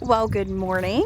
Well, good morning.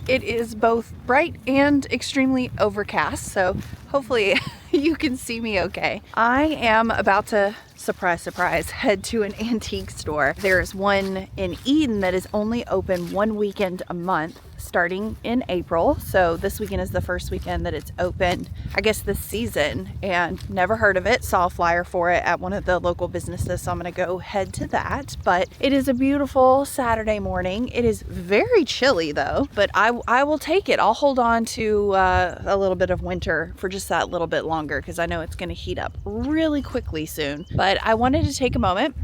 It is both bright and extremely overcast, so hopefully you can see me okay. I am about to, surprise, surprise, head to an antique store. There's one in Eden that is only open one weekend a month, starting in April. So this weekend is the first weekend that it's open, I guess, this season, and never heard of it. Saw a flyer for it at one of the local businesses, so I'm gonna go head to that. But it is a beautiful Saturday morning. It is very chilly though, but I will take it. I'll hold on to a little bit of winter for just that little bit longer, because I know it's gonna heat up really quickly soon. But I wanted to take a moment,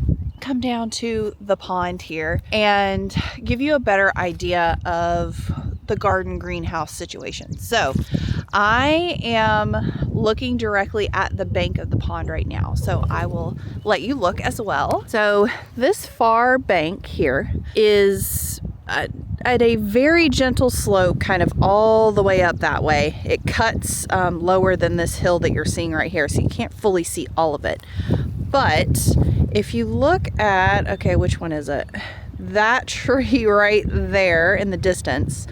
come down to the pond here and give you a better idea of the garden greenhouse situation. So I am looking directly at the bank of the pond right now, so I will let you look as well. So this far bank here is at a very gentle slope, kind of all the way up that way. It cuts lower than this hill that you're seeing right here, so you can't fully see all of it. But if you look at, okay, which one is it? That tree right there in the distance,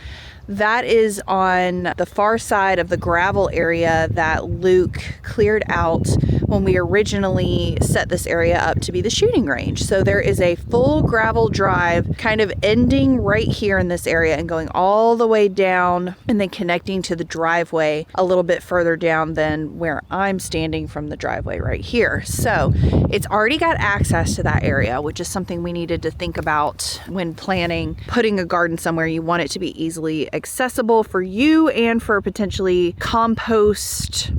that is on the far side of the gravel area that Luke cleared out when we originally set this area up to be the shooting range. So there is a full gravel drive kind of ending right here in this area and going all the way down and then connecting to the driveway a little bit further down than where I'm standing from the driveway right here. So it's already got access to that area, which is something we needed to think about when planning putting a garden somewhere. You want it to be easily accessible for you and for potentially compost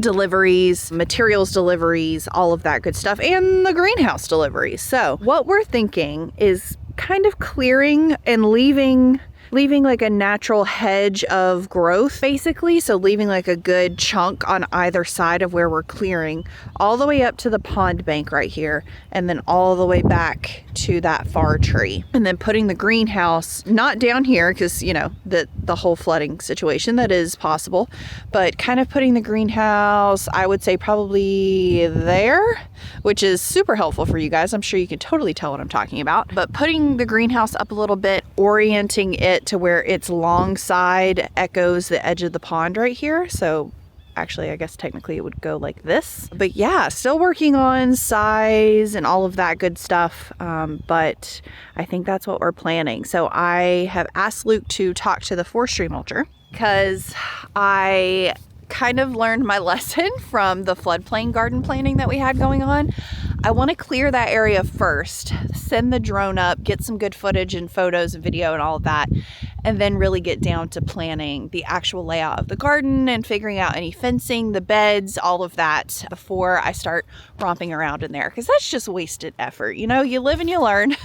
deliveries, materials deliveries, all of that good stuff, and the greenhouse deliveries. So what we're thinking is kind of clearing and leaving like a natural hedge of growth, basically. So leaving like a good chunk on either side of where we're clearing, all the way up to the pond bank right here, and then all the way back to that far tree. And then putting the greenhouse, not down here, because, you know, the whole flooding situation that is possible, but kind of putting the greenhouse, I would say probably there, which is super helpful for you guys. I'm sure you can totally tell what I'm talking about. But putting the greenhouse up a little bit, orienting it to where its long side echoes the edge of the pond right here. So actually, I guess technically it would go like this. But yeah, still working on size and all of that good stuff. But I think that's what we're planning. So I have asked Luke to talk to the forestry mulcher, because I kind of learned my lesson from the floodplain garden planning that we had going on. I want to clear that area first, send the drone up, get some good footage and photos and video and all of that, and then really get down to planning the actual layout of the garden and figuring out any fencing, the beds, all of that before I start romping around in there, because that's just wasted effort. You know, you live and you learn.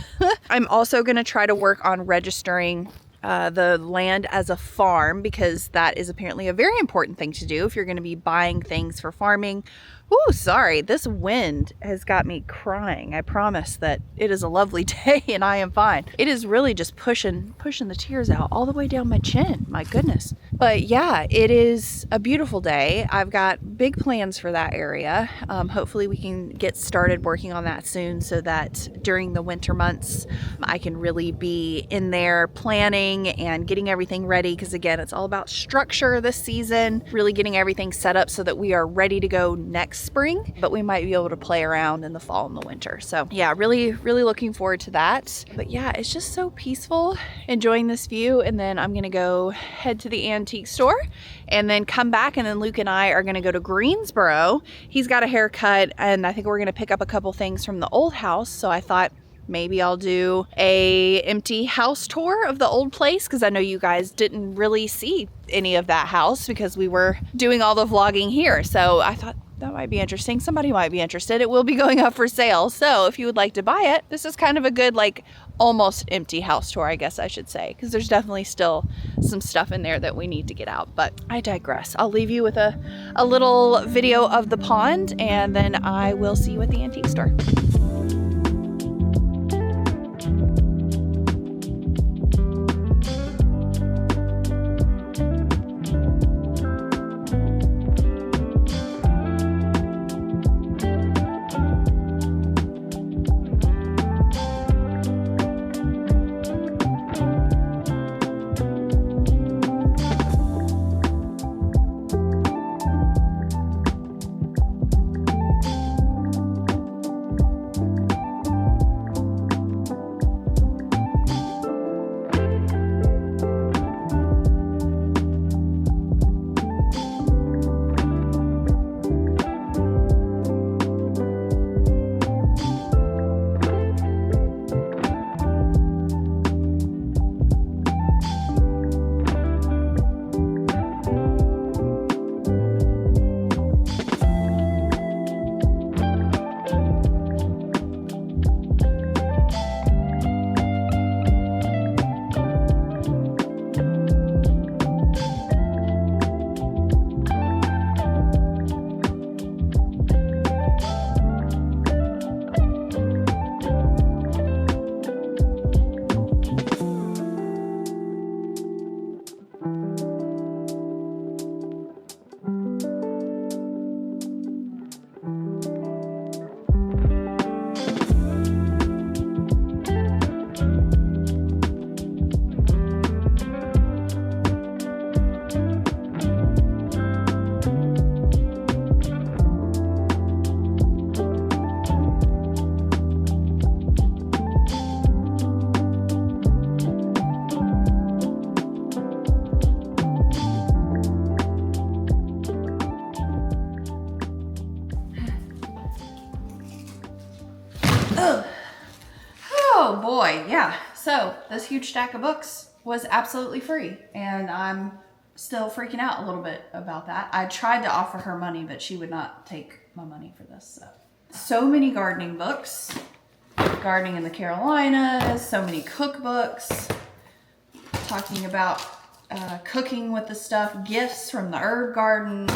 I'm also going to try to work on registering the land as a farm, because that is apparently a very important thing to do if you're going to be buying things for farming. Oh, sorry, this wind has got me crying. I promise that it is a lovely day and I am fine. It is really just pushing the tears out all the way down my chin. My goodness. But yeah, it is a beautiful day. I've got big plans for that area. Hopefully we can get started working on that soon, so that during the winter months I can really be in there planning and getting everything ready, because again, it's all about structure this season, really getting everything set up so that we are ready to go next spring, but we might be able to play around in the fall and the winter. So yeah, really looking forward to that. But yeah, it's just so peaceful, enjoying this view. And then I'm gonna go head to the antique store and then come back, and then Luke and I are gonna go to Greensboro. He's got a haircut, and I think we're gonna pick up a couple things from the old house. So I thought maybe I'll do a empty house tour of the old place, because I know you guys didn't really see any of that house because we were doing all the vlogging here. So I thought that might be interesting. Somebody might be interested. It will be going up for sale. So if you would like to buy it, this is kind of a good, like, almost empty house tour, I guess I should say, because there's definitely still some stuff in there that we need to get out. But I digress. I'll leave you with a little video of the pond, and then I will see you at the antique store. Ugh. Oh boy, yeah. So this huge stack of books was absolutely free, and I'm still freaking out a little bit about that. I tried to offer her money, but she would not take my money for this. So many gardening books, gardening in the Carolinas, so many cookbooks, talking about cooking with the stuff, gifts from the herb garden,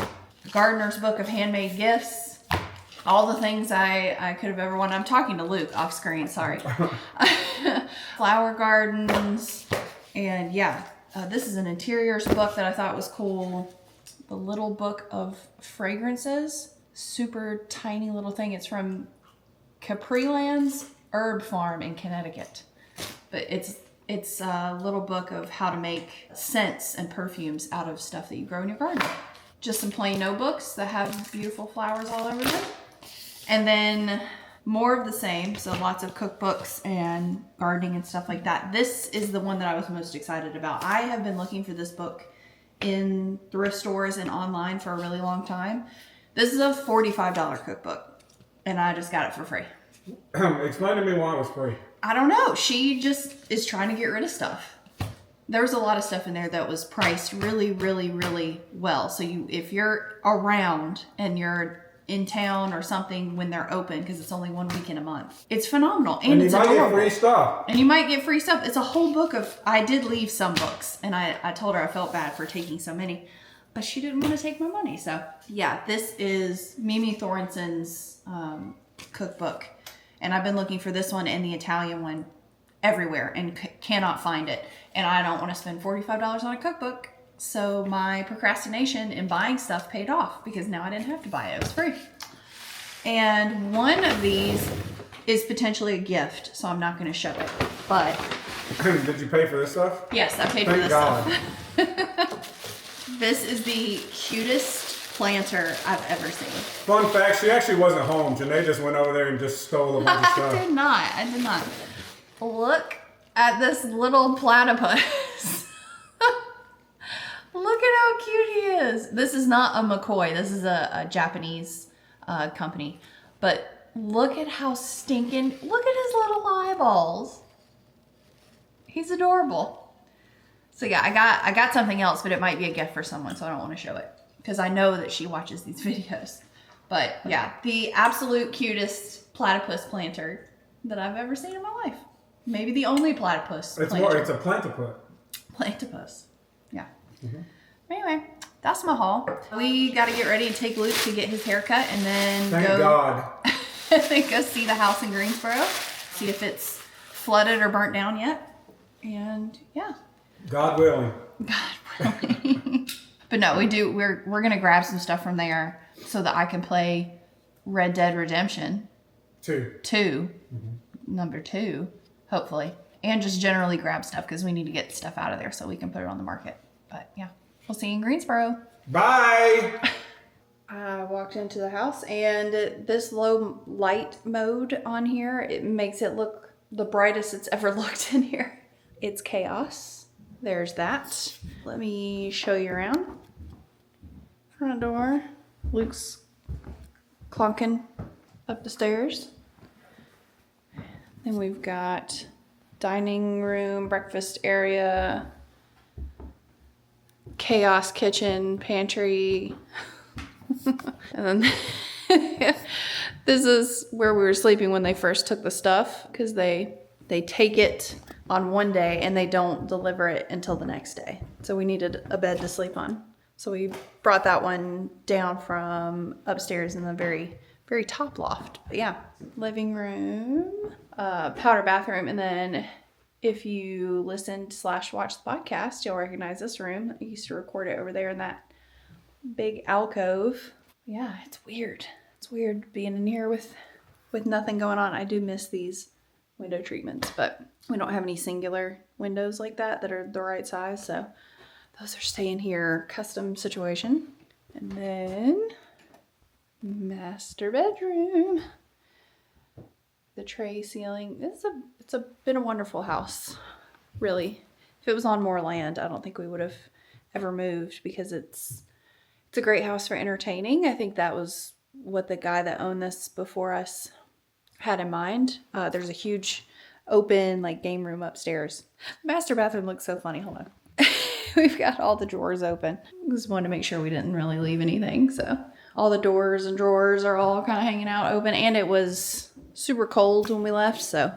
Gardener's Book of Handmade Gifts, all the things I could have ever wanted. I'm talking to Luke off screen, sorry. Flower gardens, and yeah, this is an interiors book that I thought was cool. The Little Book of Fragrances, super tiny little thing. It's from Capriland's Herb Farm in Connecticut, but it's a little book of how to make scents and perfumes out of stuff that you grow in your garden. Just some plain notebooks that have beautiful flowers all over them. And then more of the same, so lots of cookbooks and gardening and stuff like that. This is the one that I was most excited about. I have been looking for this book in thrift stores and online for a really long time. This is a $45 cookbook, and I just got it for free. Explain to me why it was free. I don't know. She just is trying to get rid of stuff. There was a lot of stuff in there that was priced really, really, really well. So if you're around and you're in town or something when they're open, because it's only 1 week in a month, it's phenomenal. And it's adorable. You might get free stuff. And you might get free stuff. It's a whole book of, I did leave some books, and I told her I felt bad for taking so many, but she didn't want to take my money. So yeah, this is Mimi Thorenson's cookbook. And I've been looking for this one and the Italian one everywhere and cannot find it. And I don't want to spend $45 on a cookbook. So my procrastination in buying stuff paid off because now I didn't have to buy it. It was free. And one of these is potentially a gift, so I'm not going to show it. But did you pay for this stuff? Yes, I paid for this stuff. This is the cutest planter I've ever seen. Fun fact, she actually wasn't home. Genay just went over there and just stole a bunch of stuff. I did not. Look at this little platypus. Look at how cute he is. This is not a McCoy. This is a Japanese company. But look at how stinking, look at his little eyeballs. He's adorable. So yeah, I got something else, but it might be a gift for someone, so I don't want to show it, because I know that she watches these videos. But yeah, the absolute cutest platypus planter that I've ever seen in my life. Maybe the only platypus planter. It's a plantipus. Platypus. Yeah. Mm-hmm. Anyway, that's my haul. We got to get ready and take Luke to get his haircut, and then Thank God. go see the house in Greensboro, see if it's flooded or burnt down yet. And yeah. God willing. God willing. But no, we're going to grab some stuff from there so that I can play Red Dead Redemption 2. Mm-hmm. Number 2, hopefully. And just generally grab stuff because we need to get stuff out of there so we can put it on the market. But yeah, we'll see you in Greensboro. Bye! I walked into the house, and this low light mode on here, it makes it look the brightest it's ever looked in here. It's chaos. There's that. Let me show you around. Front door. Luke's clunking up the stairs. Then we've got dining room, breakfast area, chaos kitchen, pantry. And then this is where we were sleeping when they first took the stuff, because they take it on one day and they don't deliver it until the next day. So we needed a bed to sleep on. So we brought that one down from upstairs in the very, very top loft. But yeah, living room, powder bathroom. And then if you listened/watched the podcast, you'll recognize this room. I used to record it over there in that big alcove. Yeah, it's weird. It's weird being in here with nothing going on. I do miss these window treatments, but we don't have any singular windows like that are the right size, so those are staying here, custom situation. And then master bedroom, the tray ceiling. It's been a wonderful house, really. If it was on more land, I don't think we would have ever moved, because it's a great house for entertaining. I think that was what the guy that owned this before us, had in mind. There's a huge open like game room upstairs. Master bathroom looks so funny. Hold on. We've got all the drawers open. Just wanted to make sure we didn't really leave anything. So all the doors and drawers are all kind of hanging out open, and it was super cold when we left. So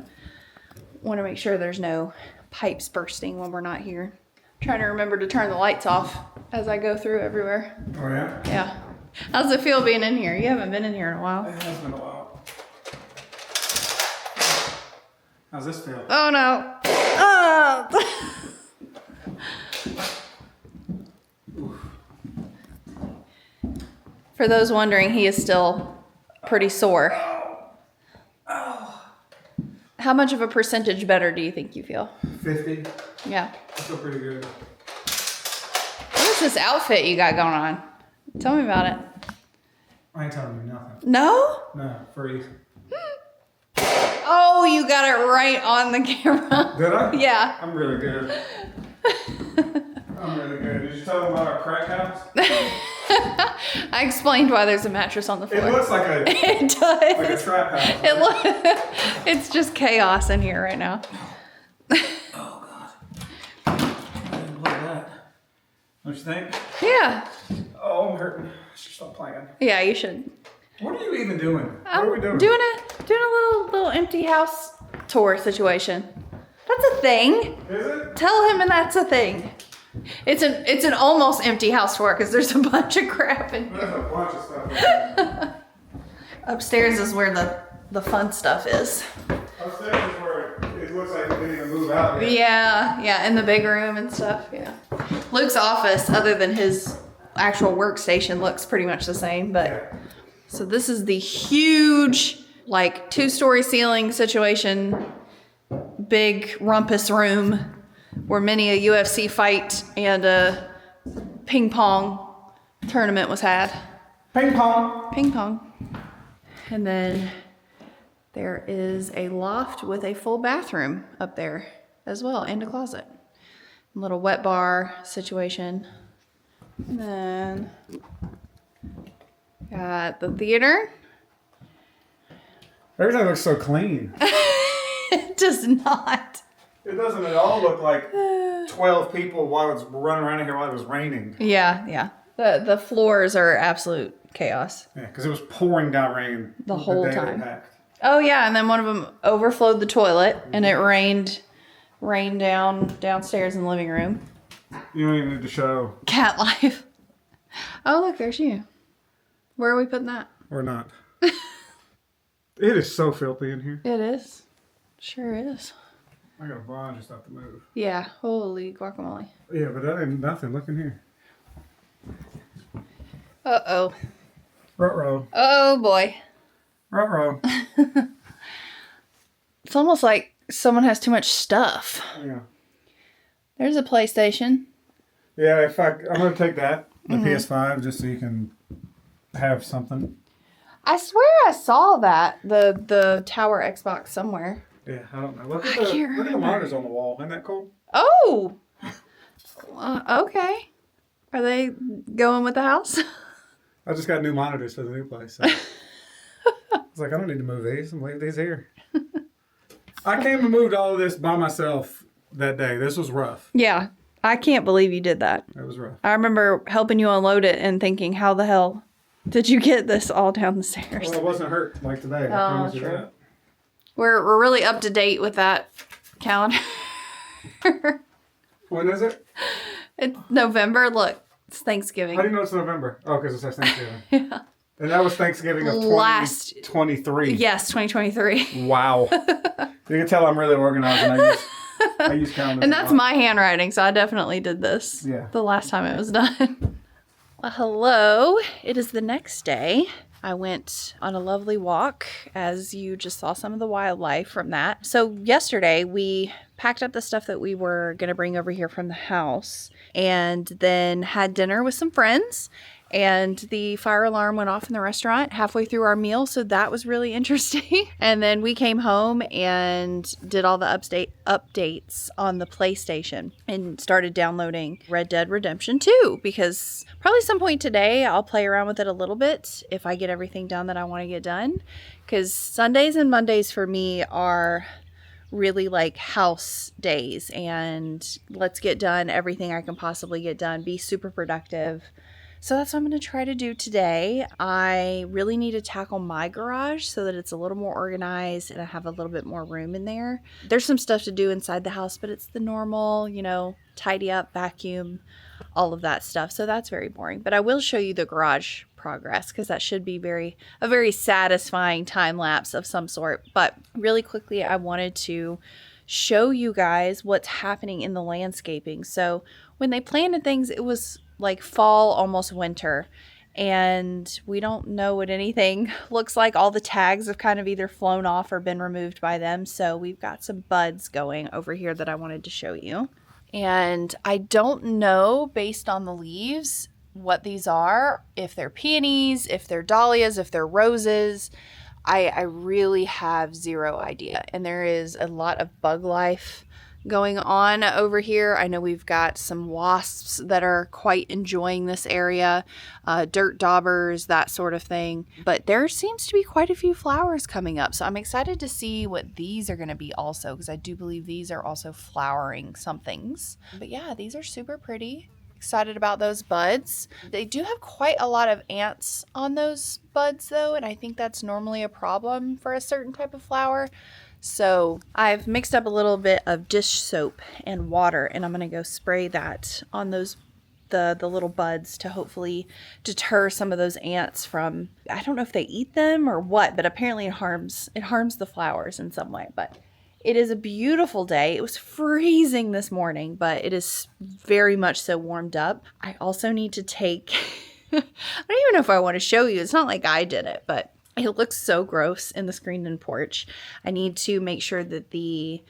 want to make sure there's no pipes bursting when we're not here. Trying to remember to turn the lights off as I go through everywhere. Oh yeah? Yeah. How's it feel being in here? You haven't been in here in a while. It has been a while. How's this feel? Oh no. Oh. For those wondering, he is still pretty sore. How much of a percentage better do you think you feel? 50. Yeah. I feel pretty good. What is this outfit you got going on? Tell me about it. I ain't telling you nothing. No? No, free. Oh, you got it right on the camera. Did I? Yeah. I'm really good. I'm really good. Did you tell them about our crack house? I explained why there's a mattress on the floor. It looks like a It does. like a trap house. It's just chaos in here right now. Oh god. I didn't like that. Don't you think? Yeah. Oh, I'm hurting. I should stop playing. Yeah, you should. What are you even doing? What I'm are we doing? doing a little empty house tour situation. That's a thing. Is it? Tell him, and that's a thing. It's an almost empty house tour because there's a bunch of crap in here. There's a bunch of stuff in there. Upstairs is where the fun stuff is. Upstairs is where it looks like we didn't even move out yet. Yeah, in the big room and stuff. Yeah. Luke's office, other than his actual workstation, looks pretty much the same, but. Yeah. So this is the huge, like 2-story ceiling situation, big rumpus room where many a UFC fight and a ping pong tournament was had. Ping pong. Ping pong. And then there is a loft with a full bathroom up there as well, and a closet. Little wet bar situation. And then got the theater. Everything looks so clean. It does not. It doesn't at all look like 12 people while it's running around in here while it was raining. Yeah. The floors are absolute chaos. Yeah, because it was pouring down rain The whole day they time. packed. Oh yeah, and then one of them overflowed the toilet, and it rained downstairs in the living room. You don't even need to show. Cat life. Oh look, there's you. Where are we putting that? Or not. It is so filthy in here. It is. Sure is. I got a bunch of stuff to move. Yeah. Holy guacamole. Yeah, but that ain't nothing. Look in here. Uh-oh. Ruh-roh. Oh boy. Ruh-roh. It's almost like someone has too much stuff. Yeah. There's a PlayStation. Yeah, I'm going to take that, the PS5, just so you can have something. I swear I saw that, the Tower Xbox somewhere. Yeah, I don't know. Look I at can't the remember. monitors on the wall. Isn't that cool? Oh! Okay. Are they going with the house? I just got new monitors for the new place. So. I was like, I don't need to move these. I'm leave these here. I came and moved all of this by myself that day. This was rough. Yeah. I can't believe you did that. It was rough. I remember helping you unload it and thinking, how the hell did you get this all down the stairs? Well, it wasn't hurt like today. I promise you true. that. We're really up to date with that calendar. When is it? It's November. Look, it's Thanksgiving. How do you know it's November? Oh, because it says Thanksgiving. Yeah. And that was Thanksgiving of Last- 2023. Yes, 2023. Wow. You can tell I'm really organized, and I use calendars. And a that's lot. my handwriting, so I definitely did this Yeah. the last time it was done. Well, hello. It is the next day. I went on a lovely walk, as you just saw some of the wildlife from that. So yesterday we packed up the stuff that we were going to bring over here from the house and then had dinner with some friends and the fire alarm went off in the restaurant halfway through our meal, so that was really interesting. And then we came home and did all the updates on the PlayStation and started downloading Red Dead Redemption 2, because probably some point today I'll play around with it a little bit if I get everything done that I want to get done, because Sundays and Mondays for me are really like house days, and let's get done everything I can possibly get done, be super productive. So that's what I'm going to try to do today. I really need to tackle my garage so that it's a little more organized and I have a little bit more room in there. There's some stuff to do inside the house, but it's the normal, tidy up, vacuum, all of that stuff. So that's very boring. But I will show you the garage progress, because that should be a very satisfying time lapse of some sort. But really quickly, I wanted to show you guys what's happening in the landscaping. So when they planted things, it was like fall, almost winter, and we don't know what anything looks like. All the tags have kind of either flown off or been removed by them. So we've got some buds going over here that I wanted to show you. And I don't know, based on the leaves, what these are, if they're peonies, if they're dahlias, if they're roses. I really have zero idea. And there is a lot of bug life going on over here. I know we've got some wasps that are quite enjoying this area, dirt daubers, that sort of thing. But there seems to be quite a few flowers coming up. So I'm excited to see what these are going to be also, because I do believe these are also flowering somethings. But yeah, these are super pretty. Excited about those buds. They do have quite a lot of ants on those buds though, and I think that's normally a problem for a certain type of flower. So I've mixed up a little bit of dish soap and water, and I'm going to go spray that on those the little buds to hopefully deter some of those ants from, I don't know if they eat them or what, but apparently it harms the flowers in some way. But it is a beautiful day. It was freezing this morning, but it is very much so warmed up. I also need to take, I don't even know if I want to show you. It's not like I did it, but it looks so gross in the screened-in porch. I need to make sure that the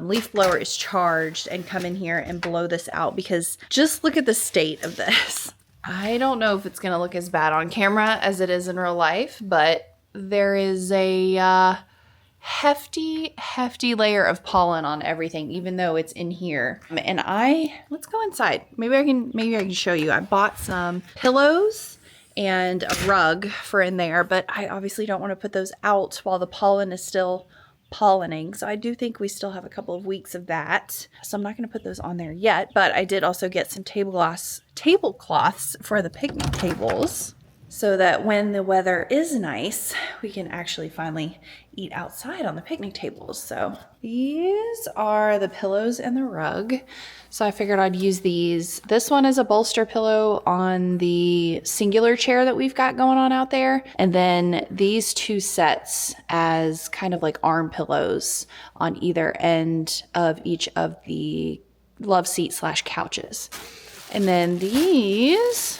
leaf blower is charged and come in here and blow this out, because just look at the state of this. I don't know if it's going to look as bad on camera as it is in real life, but there is a hefty layer of pollen on everything, even though it's in here. And let's go inside. Maybe I can show you. I bought some pillows and a rug for in there, but I obviously don't want to put those out while the pollen is still pollinating. So I do think we still have a couple of weeks of that. So I'm not going to put those on there yet, but I did also get some tablecloths for the picnic tables, so that when the weather is nice, we can actually finally eat outside on the picnic tables. So these are the pillows and the rug. So I figured I'd use these. This one is a bolster pillow on the singular chair that we've got going on out there. And then these two sets as kind of like arm pillows on either end of each of the love seat / couches. And then these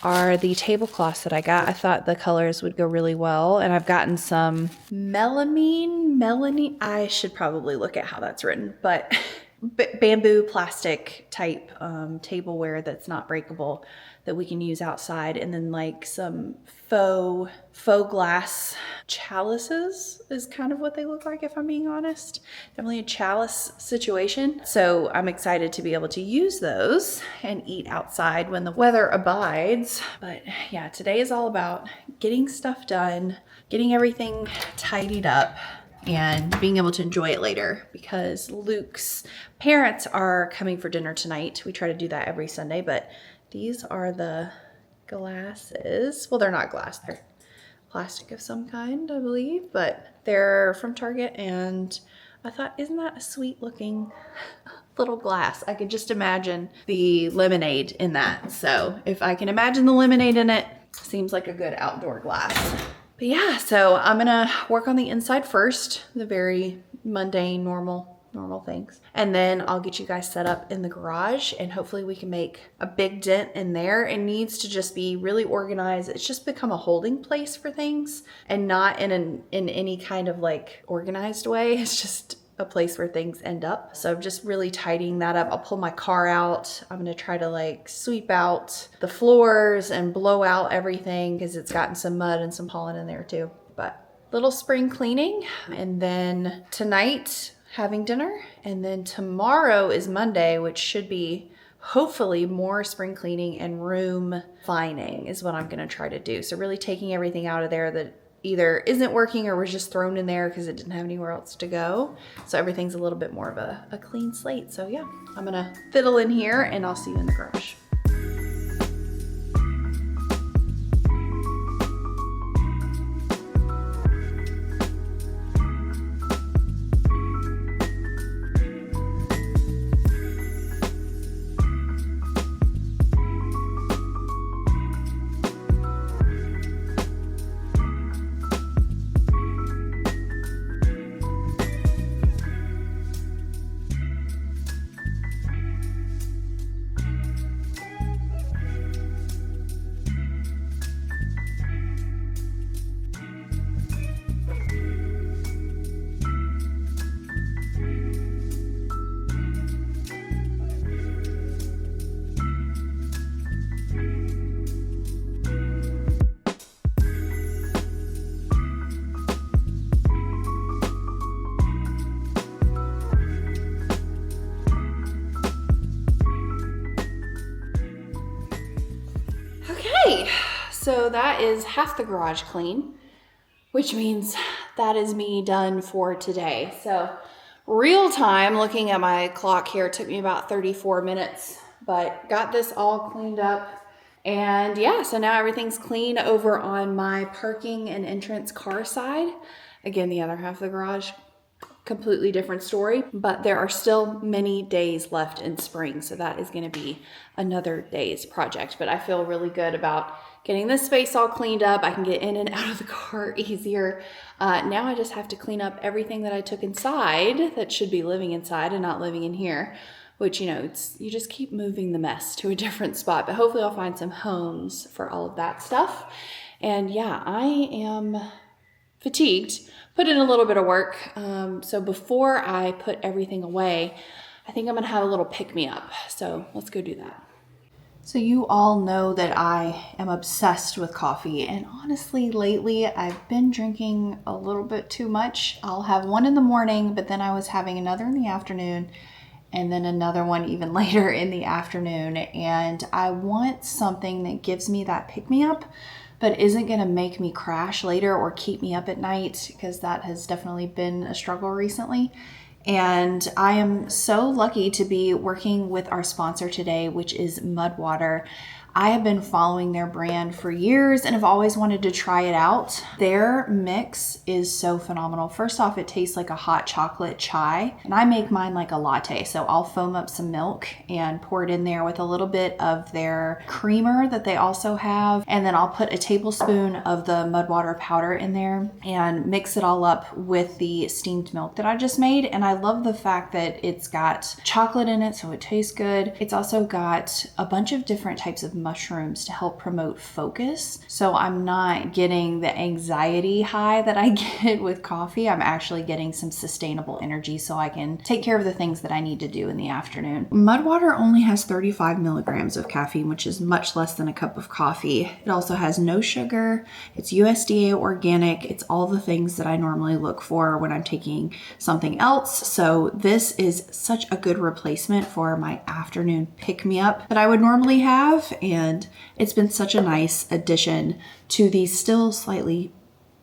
are the tablecloths that I got. I thought the colors would go really well. And I've gotten some melamine, I should probably look at how that's written, but bamboo plastic type tableware that's not breakable that we can use outside. And then like some faux glass chalices is kind of what they look like, if I'm being honest. Definitely a chalice situation. So I'm excited to be able to use those and eat outside when the weather abides. But yeah, today is all about getting stuff done, getting everything tidied up, and being able to enjoy it later, because Luke's parents are coming for dinner tonight. We try to do that every Sunday, but these are the glasses. Well, they're not glass, they're plastic of some kind, I believe, but they're from Target, and I thought, isn't that a sweet looking little glass? I could just imagine the lemonade in that. So if I can imagine the lemonade in it, seems like a good outdoor glass. But yeah, so I'm gonna work on the inside first, the very mundane, normal things. And then I'll get you guys set up in the garage, and hopefully we can make a big dent in there. It needs to just be really organized. It's just become a holding place for things, and not in any kind of like organized way. It's just a place where things end up. So I'm just really tidying that up. I'll pull my car out. I'm gonna try to like sweep out the floors and blow out everything because it's gotten some mud and some pollen in there too. But little spring cleaning, and then tonight having dinner, and then tomorrow is Monday, which should be hopefully more spring cleaning and room fining is what I'm gonna try to do. So really taking everything out of there that either isn't working or was just thrown in there because it didn't have anywhere else to go. So everything's a little bit more of a clean slate. So yeah, I'm gonna fiddle in here and I'll see you in the garage. So that is half the garage clean, which means that is me done for today. So real time, looking at my clock here, it took me about 34 minutes, but got this all cleaned up. And yeah, so now everything's clean over on my parking and entrance car side. Again, the other half of the garage, completely different story, but there are still many days left in spring. So that is gonna be another day's project, but I feel really good about getting this space all cleaned up. I can get in and out of the car easier. Now I just have to clean up everything that I took inside that should be living inside and not living in here, which, you know, you just keep moving the mess to a different spot, but hopefully I'll find some homes for all of that stuff. And yeah, I am fatigued, put in a little bit of work. So before I put everything away, I think I'm gonna have a little pick-me-up. So let's go do that. So you all know that I am obsessed with coffee, and honestly lately I've been drinking a little bit too much. I'll have one in the morning, but then I was having another in the afternoon and then another one even later in the afternoon, and I want something that gives me that pick-me-up but isn't gonna make me crash later or keep me up at night, because that has definitely been a struggle recently. And I am so lucky to be working with our sponsor today, which is Mudwater. I have been following their brand for years and have always wanted to try it out. Their mix is so phenomenal. First off, it tastes like a hot chocolate chai, and I make mine like a latte. So I'll foam up some milk and pour it in there with a little bit of their creamer that they also have. And then I'll put a tablespoon of the Mudwater powder in there and mix it all up with the steamed milk that I just made. And I love the fact that it's got chocolate in it, so it tastes good. It's also got a bunch of different types of mushrooms to help promote focus. So I'm not getting the anxiety high that I get with coffee. I'm actually getting some sustainable energy so I can take care of the things that I need to do in the afternoon. Mudwater only has 35 milligrams of caffeine, which is much less than a cup of coffee. It also has no sugar. It's USDA organic. It's all the things that I normally look for when I'm taking something else. So this is such a good replacement for my afternoon pick-me-up that I would normally have. And it's been such a nice addition to these still slightly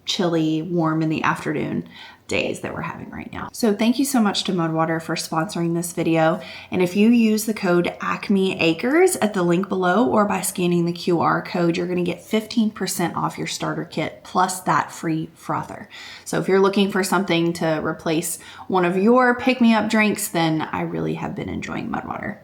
chilly, warm in the afternoon days that we're having right now. So thank you so much to Mudwater for sponsoring this video. And if you use the code Acme Acres at the link below or by scanning the QR code, you're going to get 15% off your starter kit plus that free frother. So if you're looking for something to replace one of your pick-me-up drinks, then I really have been enjoying Mudwater.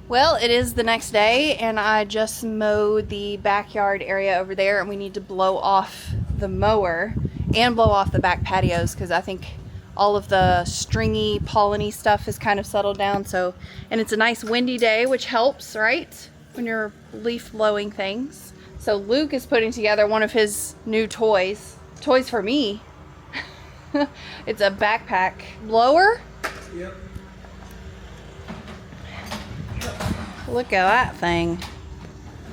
Well, it is the next day and I just mowed the backyard area over there, and we need to blow off the mower and blow off the back patios because I think all of the stringy, pollen-y stuff has kind of settled down. So, and it's a nice windy day, which helps, right? When you're leaf blowing things. So Luke is putting together one of his new toys for me. It's a backpack blower. Yep. Look at that thing.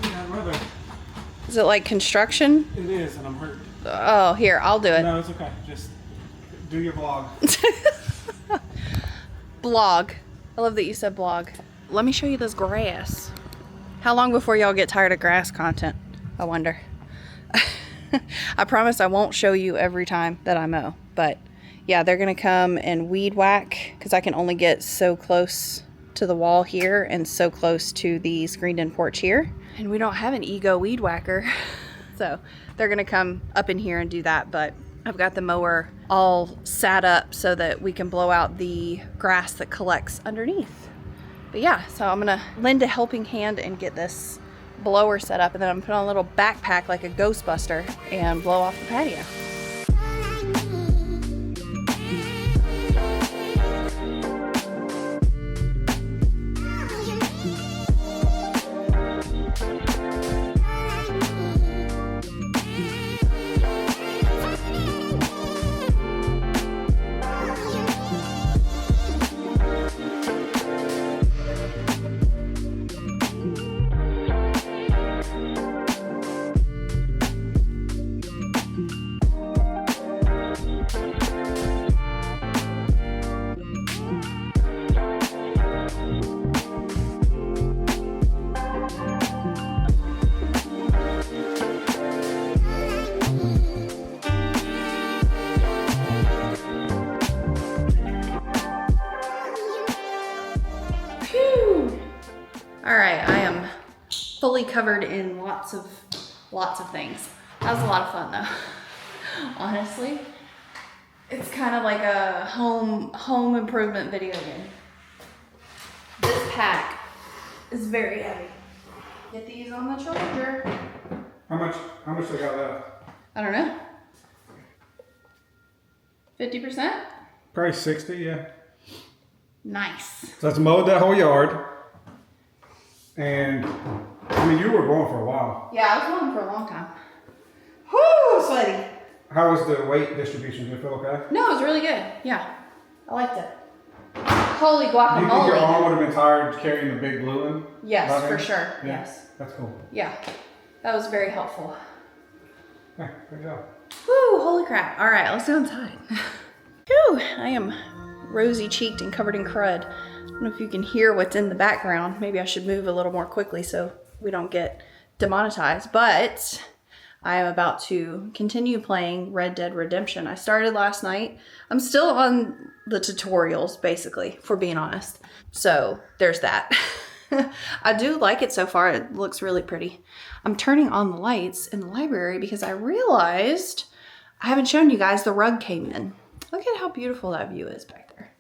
Yeah, brother. Is it like construction? It is, and I'm hurt. Oh, here, I'll do it. No, it's okay. Just do your vlog. Blog. I love that you said blog. Let me show you this grass. How long before y'all get tired of grass content? I wonder. I promise I won't show you every time that I mow, but yeah, they're gonna come and weed whack because I can only get so close to the wall here and so close to the screened-in porch here, and we don't have an ego weed whacker. So they're gonna come up in here and do that, but I've got the mower all sat up so that we can blow out the grass that collects underneath. But yeah, so I'm gonna lend a helping hand and get this blower set up, and then I'm gonna put on a little backpack like a Ghostbuster and blow off the patio. All right, I am fully covered in lots of things. That was a lot of fun though. Honestly, it's kind of like a home improvement video game. This pack is very heavy. Get these on the charger. How much they got left? I don't know. 50%? Probably 60, yeah. Nice. So that's mowed that whole yard. And I mean, you were going for a while. Yeah, I was going for a long time. Whoo, sweaty. How was the weight distribution? Did it feel okay? No, it was really good. Yeah, I liked it. Holy Do you think your guacamole. arm would have been tired carrying the big blue one? Yes, Right for there? sure. Yeah, Yes. that's cool. Yeah, that was very helpful. Yeah, good job. Woo, holy crap. All right, let's go inside. Whew, I am rosy cheeked and covered in crud. I don't know if you can hear what's in the background. Maybe I should move a little more quickly so we don't get demonetized, but I am about to continue playing Red Dead Redemption. I started last night. I'm still on the tutorials, basically, for being honest. So there's that. I do like it so far. It looks really pretty. I'm turning on the lights in the library because I realized I haven't shown you guys the rug came in. Look at how beautiful that view is back there.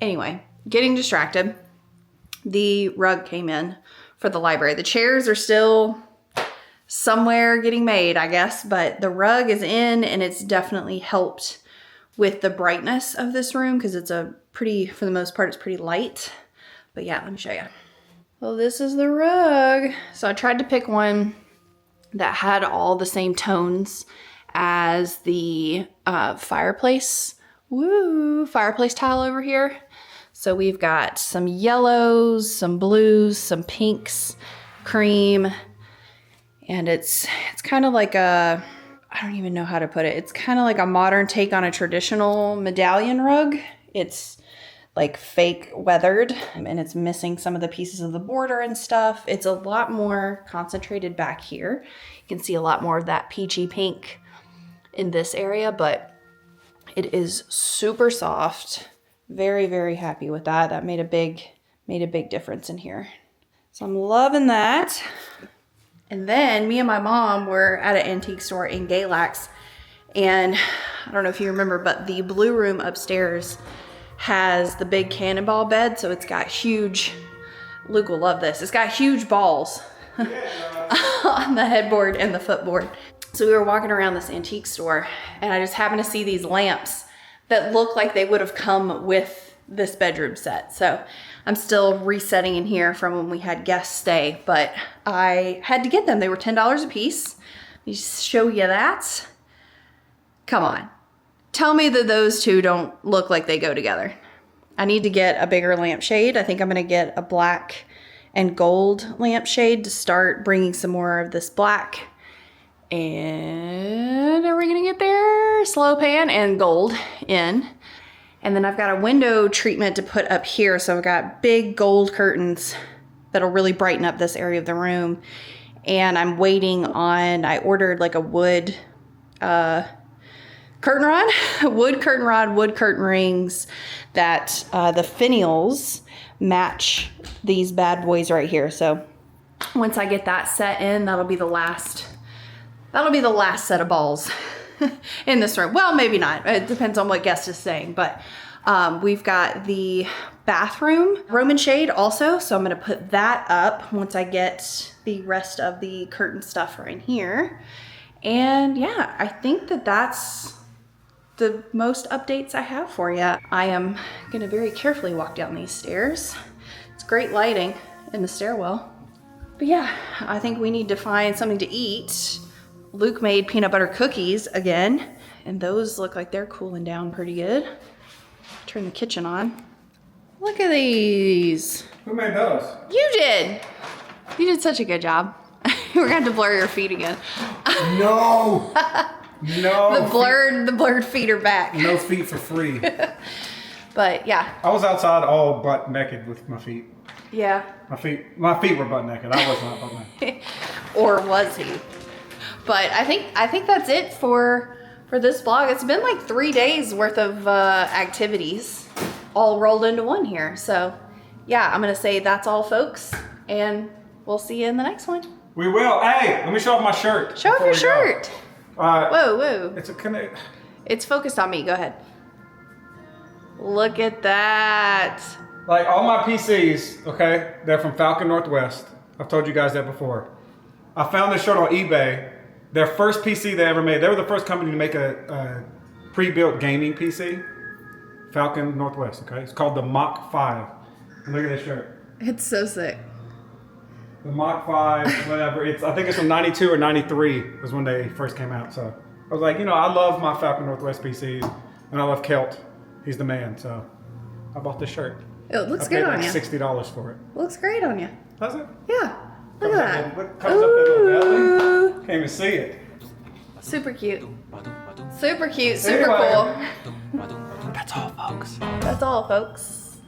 Anyway, getting distracted. The rug came in for the library. The chairs are still somewhere getting made, I guess, but the rug is in, and it's definitely helped with the brightness of this room because it's a pretty, for the most part, it's pretty light. But yeah, let me show you. Well, this is the rug. So I tried to pick one that had all the same tones as the fireplace. Woo, fireplace tile over here. So we've got some yellows, some blues, some pinks, cream, and it's kind of like a, I don't even know how to put it. It's kind of like a modern take on a traditional medallion rug. It's like fake weathered, and it's missing some of the pieces of the border and stuff. It's a lot more concentrated back here. You can see a lot more of that peachy pink in this area, but it is super soft. Very, very happy with that. That made a big difference in here. So I'm loving that. And then me and my mom were at an antique store in Galax, and I don't know if you remember, but the blue room upstairs has the big cannonball bed, so it's got huge, Luke will love this, it's got huge balls on the headboard and the footboard. So we were walking around this antique store, and I just happened to see these lamps that look like they would have come with this bedroom set. So I'm still resetting in here from when we had guests stay, but I had to get them. They were $10 a piece. Let me show you that. Come on. tell me that those two don't look like they go together. I need to get a bigger lampshade. I think I'm gonna get a black and gold lampshade to start bringing some more of this black. And are we gonna get there? Slow pan and gold in. And then I've got a window treatment to put up here. So I've got big gold curtains that'll really brighten up this area of the room. And I'm waiting on, I ordered like a wood curtain rod, wood curtain rings that the finials match these bad boys right here. So once I get that set in, that'll be the last set of balls in this room. Well, maybe not. It depends on what guest is saying, but we've got the bathroom Roman shade also. So I'm gonna put that up once I get the rest of the curtain stuff right here. And yeah, I think that that's the most updates I have for you. I am gonna very carefully walk down these stairs. It's great lighting in the stairwell. But yeah, I think we need to find something to eat. Luke made peanut butter cookies again, and those look like they're cooling down pretty good. Turn the kitchen on. Look at these. Who made those? You did. You did such a good job. We're gonna have to blur your feet again. No. No. The blurred feet are back. No feet for free. But yeah. I was outside all butt naked with my feet. Yeah. My feet were butt naked. I was not butt naked. Or was he? But I think that's it for this vlog. It's been like 3 days worth of activities all rolled into one here. So yeah, I'm gonna say that's all, folks, and we'll see you in the next one. We will. Hey, let me show off my shirt. Show off your shirt. Whoa. It's focused on me. Go ahead. Look at that. Like all my PCs, okay, they're from Falcon Northwest. I've told you guys that before. I found this shirt on eBay. Their first PC they ever made. They were the first company to make a pre-built gaming PC. Falcon Northwest, okay? It's called the Mach 5. And look at this shirt. It's so sick. The Mach 5, whatever. I think it's from 92 or 93 was when they first came out. So I was like, I love my Falcon Northwest PCs, and I love Kelt. He's the man, so I bought this shirt. It looks good on you. I paid like $60 for it. Looks great on you. Does it? Yeah. Look at that. What comes up that little belly? Can't even see it. Super cute. Super cute. Super cool. That's all, folks. That's all, folks.